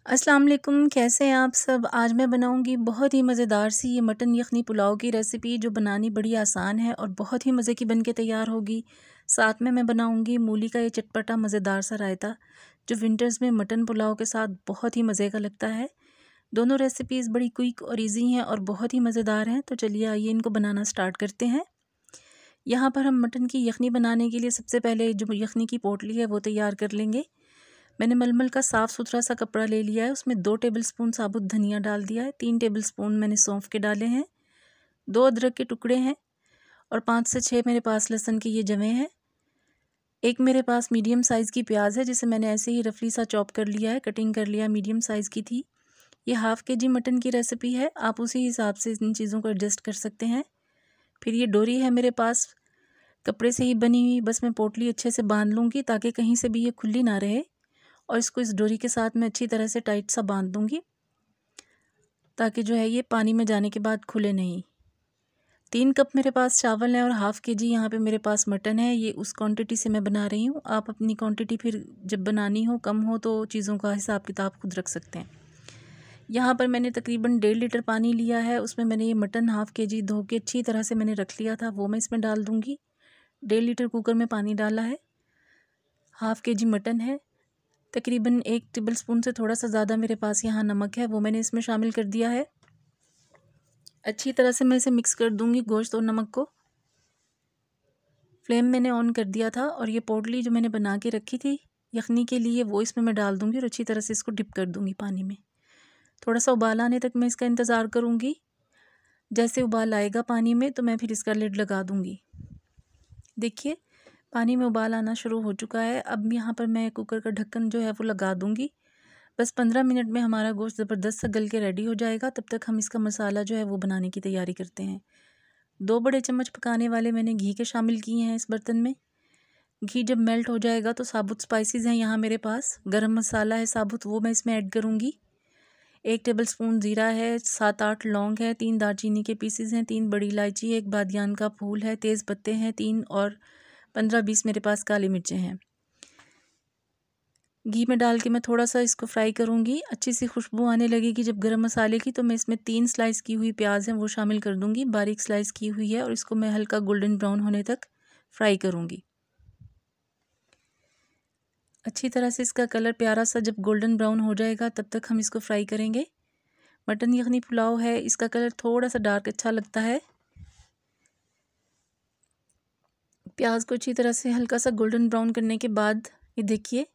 अस्सलाम वालेकुम, कैसे हैं आप सब। आज मैं बनाऊंगी बहुत ही मज़ेदार सी ये मटन यखनी पुलाव की रेसिपी जो बनानी बड़ी आसान है और बहुत ही मज़े की बन के तैयार होगी। साथ में मैं बनाऊंगी मूली का ये चटपटा मज़ेदार सा रायता जो विंटर्स में मटन पुलाव के साथ बहुत ही मज़े का लगता है। दोनों रेसिपीज़ बड़ी क्विक और ईजी हैं और बहुत ही मज़ेदार हैं। तो चलिए आइए इनको बनाना स्टार्ट करते हैं। यहाँ पर हम मटन की यखनी बनाने के लिए सबसे पहले जो यखनी की पोटली है वो तैयार कर लेंगे। मैंने मलमल का साफ़ सुथरा सा कपड़ा ले लिया है, उसमें 2 टेबलस्पून साबुत धनिया डाल दिया है, 3 टेबलस्पून मैंने सौंफ के डाले हैं, 2 अदरक के टुकड़े हैं और 5 से 6 मेरे पास लहसुन के ये जवे हैं। एक मेरे पास मीडियम साइज़ की प्याज है जिसे मैंने ऐसे ही रफली सा चॉप कर लिया है, कटिंग कर लिया, मीडियम साइज़ की थी। ये हाफ़ केजी मटन की रेसिपी है, आप उसी हिसाब से इन चीज़ों को एडजस्ट कर सकते हैं। फिर ये डोरी है मेरे पास कपड़े से ही बनी हुई, बस मैं पोटली अच्छे से बांध लूँगी ताकि कहीं से भी ये खुली ना रहे और इसको इस डोरी के साथ मैं अच्छी तरह से टाइट सा बांध दूँगी ताकि जो है ये पानी में जाने के बाद खुले नहीं। 3 कप मेरे पास चावल हैं और हाफ़ केजी यहाँ पे मेरे पास मटन है। ये उस क्वांटिटी से मैं बना रही हूँ। आप अपनी क्वांटिटी फिर जब बनानी हो कम हो तो चीज़ों का हिसाब किताब खुद रख सकते हैं। यहाँ पर मैंने तकरीबन 1.5 लीटर पानी लिया है, उसमें मैंने ये मटन हाफ़ केजी धो के अच्छी तरह से मैंने रख लिया था, वो मैं इसमें डाल दूँगी। 1.5 लीटर कुकर में पानी डाला है, हाफ़ केजी मटन है, तकरीबन 1 टेबलस्पून से थोड़ा सा ज़्यादा मेरे पास यहाँ नमक है, वो मैंने इसमें शामिल कर दिया है। अच्छी तरह से मैं इसे मिक्स कर दूँगी गोश्त और नमक को। फ्लेम मैंने ऑन कर दिया था और ये पोटली जो मैंने बना के रखी थी यखनी के लिए वो इसमें मैं डाल दूँगी और अच्छी तरह से इसको डिप कर दूँगी पानी में। थोड़ा सा उबाल आने तक मैं इसका इंतज़ार करूँगी। जैसे उबाल आएगा पानी में तो मैं फिर इसका लिड लगा दूँगी। देखिए पानी में उबाल आना शुरू हो चुका है। अब यहाँ पर मैं कुकर का ढक्कन जो है वो लगा दूँगी। बस 15 मिनट में हमारा गोश्त ज़बरदस्त सा गल के रेडी हो जाएगा। तब तक हम इसका मसाला जो है वो बनाने की तैयारी करते हैं। 2 बड़े चम्मच पकाने वाले मैंने घी के शामिल किए हैं इस बर्तन में। घी जब मेल्ट हो जाएगा तो साबुत स्पाइसेस हैं यहाँ मेरे पास, गरम मसाला है साबुत वो मैं इसमें ऐड करूँगी। 1 टेबलस्पून ज़ीरा है, 7-8 लौंग है, 3 दालचीनी के पीसेस हैं, 3 बड़ी इलायची, 1 बादियान का फूल है, तेज़ पत्ते हैं 3 और 15-20 मेरे पास काली मिर्चें हैं। घी में डाल के मैं थोड़ा सा इसको फ्राई करूँगी। अच्छी सी खुशबू आने लगेगी जब गरम मसाले की तो मैं इसमें 3 स्लाइस की हुई प्याज है वो शामिल कर दूँगी, बारीक स्लाइस की हुई है और इसको मैं हल्का गोल्डन ब्राउन होने तक फ्राई करूँगी। अच्छी तरह से इसका कलर प्यारा सा जब गोल्डन ब्राउन हो जाएगा तब तक हम इसको फ्राई करेंगे। मटन यखनी पुलाव है, इसका कलर थोड़ा सा डार्क अच्छा लगता है। प्याज को अच्छी तरह से हल्का सा गोल्डन ब्राउन करने के बाद ये देखिए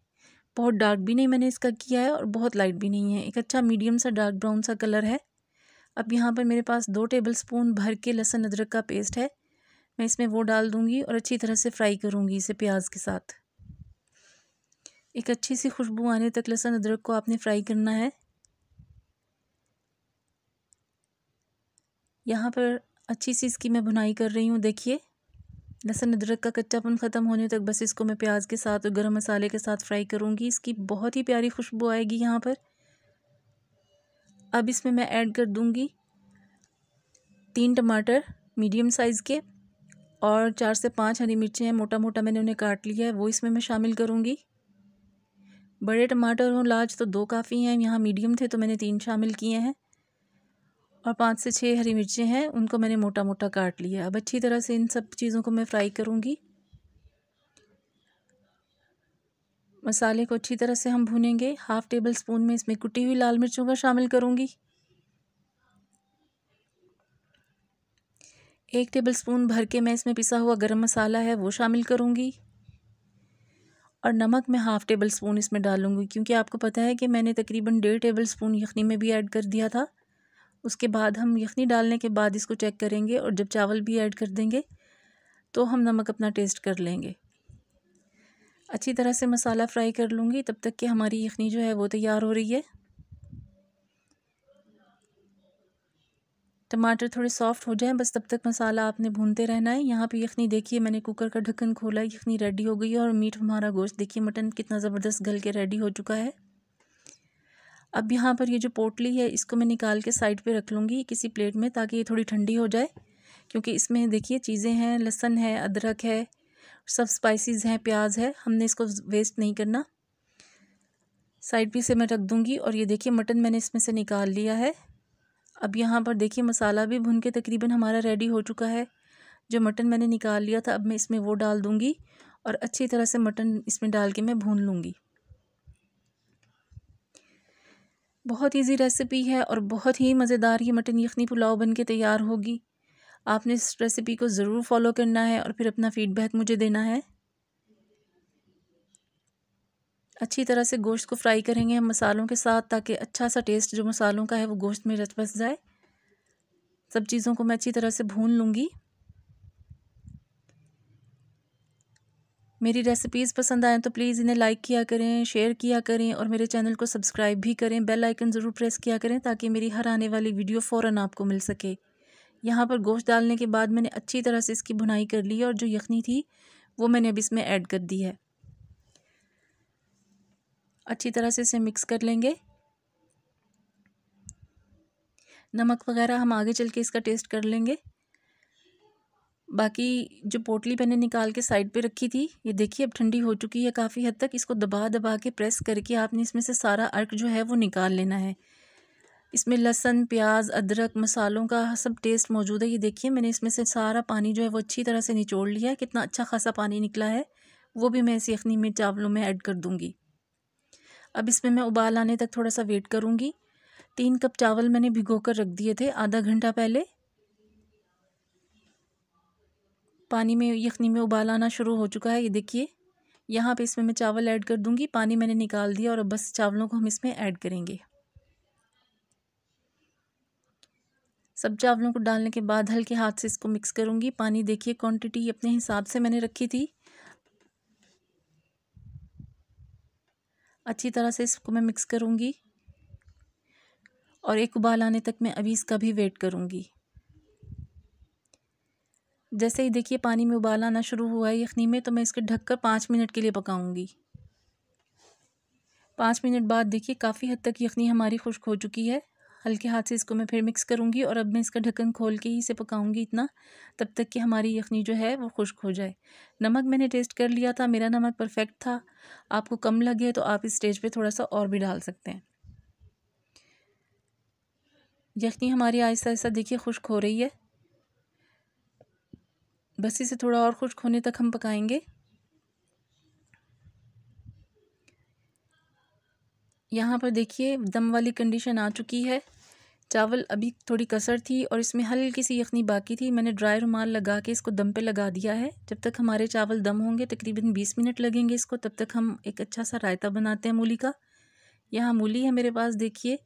बहुत डार्क भी नहीं मैंने इसका किया है और बहुत लाइट भी नहीं है, एक अच्छा मीडियम सा डार्क ब्राउन सा कलर है। अब यहाँ पर मेरे पास 2 टेबलस्पून भर के लहसुन अदरक का पेस्ट है, मैं इसमें वो डाल दूँगी और अच्छी तरह से फ्राई करूँगी इसे प्याज के साथ। एक अच्छी सी खुशबू आने तक लहसुन अदरक को आपने फ्राई करना है। यहाँ पर अच्छी सी इसकी मैं भुनाई कर रही हूँ। देखिए लहसुन अदरक का कच्चापन ख़त्म होने तक बस इसको मैं प्याज के साथ और गरम मसाले के साथ फ्राई करूँगी। इसकी बहुत ही प्यारी खुशबू आएगी यहाँ पर। अब इसमें मैं ऐड कर दूँगी 3 टमाटर मीडियम साइज़ के और 4 से 5 हरी मिर्चें हैं, मोटा मोटा मैंने उन्हें काट लिया है, वो इसमें मैं शामिल करूँगी। बड़े टमाटर हों लार्ज तो 2 काफ़ी हैं, यहाँ मीडियम थे तो मैंने 3 शामिल किए हैं और 5 से 6 हरी मिर्चें हैं, उनको मैंने मोटा मोटा काट लिया। अब अच्छी तरह से इन सब चीज़ों को मैं फ्राई करूँगी। मसाले को अच्छी तरह से हम भूनेंगे। हाफ़ टेबल स्पून में इसमें कुटी हुई लाल मिर्चों का शामिल करूँगी। 1 टेबलस्पून भर के मैं इसमें पिसा हुआ गरम मसाला है वो शामिल करूँगी और नमक मैं हाफ़ टेबल स्पून इसमें डालूँगी क्योंकि आपको पता है कि मैंने तकरीबन 1.5 टेबल स्पून यखनी में भी ऐड कर दिया था। उसके बाद हम यखनी डालने के बाद इसको चेक करेंगे और जब चावल भी ऐड कर देंगे तो हम नमक अपना टेस्ट कर लेंगे। अच्छी तरह से मसाला फ्राई कर लूँगी तब तक कि हमारी यखनी जो है वो तैयार हो रही है। टमाटर थोड़े सॉफ्ट हो जाएं बस तब तक मसाला आपने भूनते रहना है। यहाँ पे यखनी देखिए मैंने कुकर का ढक्कन खोला, यखनी रेडी हो गई है और मीट हमारा गोश्त देखिए मटन कितना ज़बरदस्त गल के रेडी हो चुका है। अब यहाँ पर ये जो पोटली है इसको मैं निकाल के साइड पे रख लूँगी किसी प्लेट में ताकि ये थोड़ी ठंडी हो जाए, क्योंकि इसमें देखिए चीज़ें हैं, लहसुन है, अदरक है, सब स्पाइसेस हैं, प्याज है, हमने इसको वेस्ट नहीं करना। साइड पे से मैं रख दूँगी। और ये देखिए मटन मैंने इसमें से निकाल लिया है। अब यहाँ पर देखिए मसाला भी भुन के तकरीबन हमारा रेडी हो चुका है। जो मटन मैंने निकाल लिया था अब मैं इसमें वो डाल दूँगी और अच्छी तरह से मटन इसमें डाल के मैं भून लूँगी। बहुत इजी रेसिपी है और बहुत ही मज़ेदार ये मटन यखनी पुलाव बन के तैयार होगी। आपने इस रेसिपी को ज़रूर फॉलो करना है और फिर अपना फ़ीडबैक मुझे देना है। अच्छी तरह से गोश्त को फ्राई करेंगे हम मसालों के साथ, ताकि अच्छा सा टेस्ट जो मसालों का है वो गोश्त में रच बस जाए। सब चीज़ों को मैं अच्छी तरह से भून लूँगी। मेरी रेसिपीज़ पसंद आएँ तो प्लीज़ इन्हें लाइक किया करें, शेयर किया करें और मेरे चैनल को सब्सक्राइब भी करें। बेल आइकन ज़रूर प्रेस किया करें ताकि मेरी हर आने वाली वीडियो फ़ौरन आपको मिल सके। यहाँ पर गोश्त डालने के बाद मैंने अच्छी तरह से इसकी भुनाई कर ली है और जो यखनी थी वो मैंने अब इसमें ऐड कर दी है। अच्छी तरह से इसे मिक्स कर लेंगे। नमक वगैरह हम आगे चल के इसका टेस्ट कर लेंगे। बाकी जो पोटली मैंने निकाल के साइड पे रखी थी, ये देखिए अब ठंडी हो चुकी है काफ़ी हद तक। इसको दबा दबा के प्रेस करके आपने इसमें से सारा अर्क जो है वो निकाल लेना है। इसमें लहसुन, प्याज, अदरक, मसालों का सब टेस्ट मौजूद है। ये देखिए मैंने इसमें से सारा पानी जो है वो अच्छी तरह से निचोड़ लिया है। कितना अच्छा खासा पानी निकला है वो भी मैं इस यखनी में चावलों में ऐड कर दूँगी। अब इसमें मैं उबाल आने तक थोड़ा सा वेट करूँगी। 3 कप चावल मैंने भिगो कर रख दिए थे आधा घंटा पहले। पानी में यखनी में उबाल आना शुरू हो चुका है। ये देखिए यहाँ पे इसमें मैं चावल ऐड कर दूँगी। पानी मैंने निकाल दिया और अब बस चावलों को हम इसमें ऐड करेंगे। सब चावलों को डालने के बाद हल्के हाथ से इसको मिक्स करूँगी। पानी देखिए क्वांटिटी अपने हिसाब से मैंने रखी थी। अच्छी तरह से इसको मैं मिक्स करूँगी और एक उबाल आने तक मैं अभी इसका भी वेट करूँगी। जैसे ही देखिए पानी में उबाल आना शुरू हुआ है यखनी में, तो मैं इसके ढककर 5 मिनट के लिए पकाऊंगी। 5 मिनट बाद देखिए काफ़ी हद तक यखनी हमारी खुश्क हो चुकी है। हल्के हाथ से इसको मैं फिर मिक्स करूंगी और अब मैं इसका ढक्कन खोल के ही इसे पकाऊंगी इतना तब तक कि हमारी यखनी जो है वो खुश्क हो जाए। नमक मैंने टेस्ट कर लिया था, मेरा नमक परफेक्ट था। आपको कम लगे तो आप इस स्टेज पे थोड़ा सा और भी डाल सकते हैं। यखनी हमारी आहिस्ता आहिस्ता देखिए खुश्क हो रही है। बस इसे थोड़ा और खुश्क होने तक हम पकाएंगे। यहाँ पर देखिए दम वाली कंडीशन आ चुकी है। चावल अभी थोड़ी कसर थी और इसमें हल्की सी यखनी बाकी थी। मैंने ड्राई रुमाल लगा के इसको दम पे लगा दिया है। जब तक हमारे चावल दम होंगे तकरीबन 20 मिनट लगेंगे इसको, तब तक हम एक अच्छा सा रायता बनाते हैं मूली का। यहाँ मूली है मेरे पास, देखिए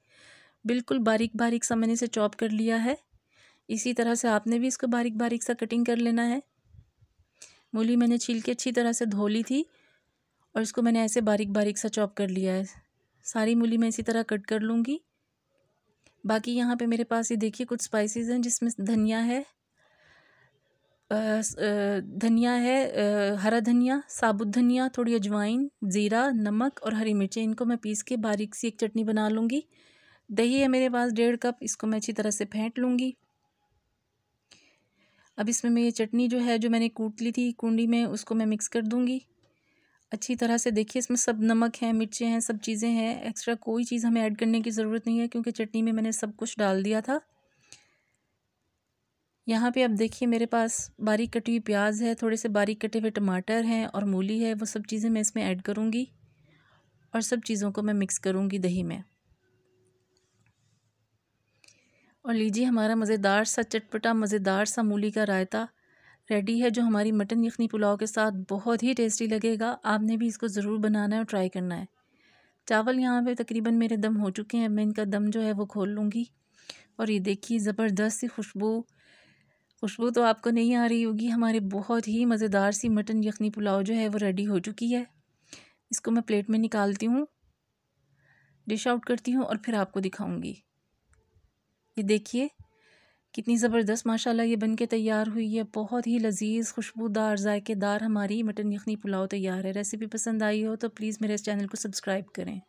बिल्कुल बारीक बारीक सा मैंने इसे चॉप कर लिया है। इसी तरह से आपने भी इसको बारीक बारीक सा कटिंग कर लेना है। मूली मैंने छील के अच्छी तरह से धो ली थी और इसको मैंने ऐसे बारीक बारीक सा चॉप कर लिया है। सारी मूली मैं इसी तरह कट कर लूँगी। बाकी यहाँ पे मेरे पास ये देखिए कुछ स्पाइसेस हैं जिसमें धनिया है, हरा धनिया, साबुत धनिया, थोड़ी अजवाइन, ज़ीरा, नमक और हरी मिर्चें। इनको मैं पीस के बारीक सी एक चटनी बना लूँगी। दही है मेरे पास 1.5 कप, इसको मैं अच्छी तरह से फेंट लूँगी। अब इसमें मैं ये चटनी जो है जो मैंने कूट ली थी कुंडी में, उसको मैं मिक्स कर दूँगी अच्छी तरह से। देखिए इसमें सब नमक है, मिर्चें हैं, सब चीज़ें हैं। एक्स्ट्रा कोई चीज़ हमें ऐड करने की ज़रूरत नहीं है क्योंकि चटनी में मैंने सब कुछ डाल दिया था। यहाँ पे अब देखिए मेरे पास बारीक कटी हुई प्याज है, थोड़े से बारीक कटे हुए टमाटर हैं और मूली है। वो सब चीज़ें मैं इसमें ऐड करूँगी और सब चीज़ों को मैं मिक्स करूँगी दही में। और लीजिए हमारा मज़ेदार सा चटपटा मज़ेदार सा मूली का रायता रेडी है, जो हमारी मटन यखनी पुलाव के साथ बहुत ही टेस्टी लगेगा। आपने भी इसको ज़रूर बनाना है और ट्राई करना है। चावल यहाँ पे तकरीबन मेरे दम हो चुके हैं। मैं इनका दम जो है वो खोल लूँगी और ये देखिए ज़बरदस्त सी खुशबू तो आपको नहीं आ रही होगी। हमारे बहुत ही मज़ेदार सी मटन यखनी पुलाव जो है वो रेडी हो चुकी है। इसको मैं प्लेट में निकालती हूँ, डिश आउट करती हूँ और फिर आपको दिखाऊँगी। ये देखिए कितनी ज़बरदस्त माशाल्लाह ये बन के तैयार हुई है। बहुत ही लजीज, खुशबूदार, जायकेदार हमारी मटन यखनी पुलाव तैयार है। रेसिपी पसंद आई हो तो प्लीज़ मेरे इस चैनल को सब्सक्राइब करें।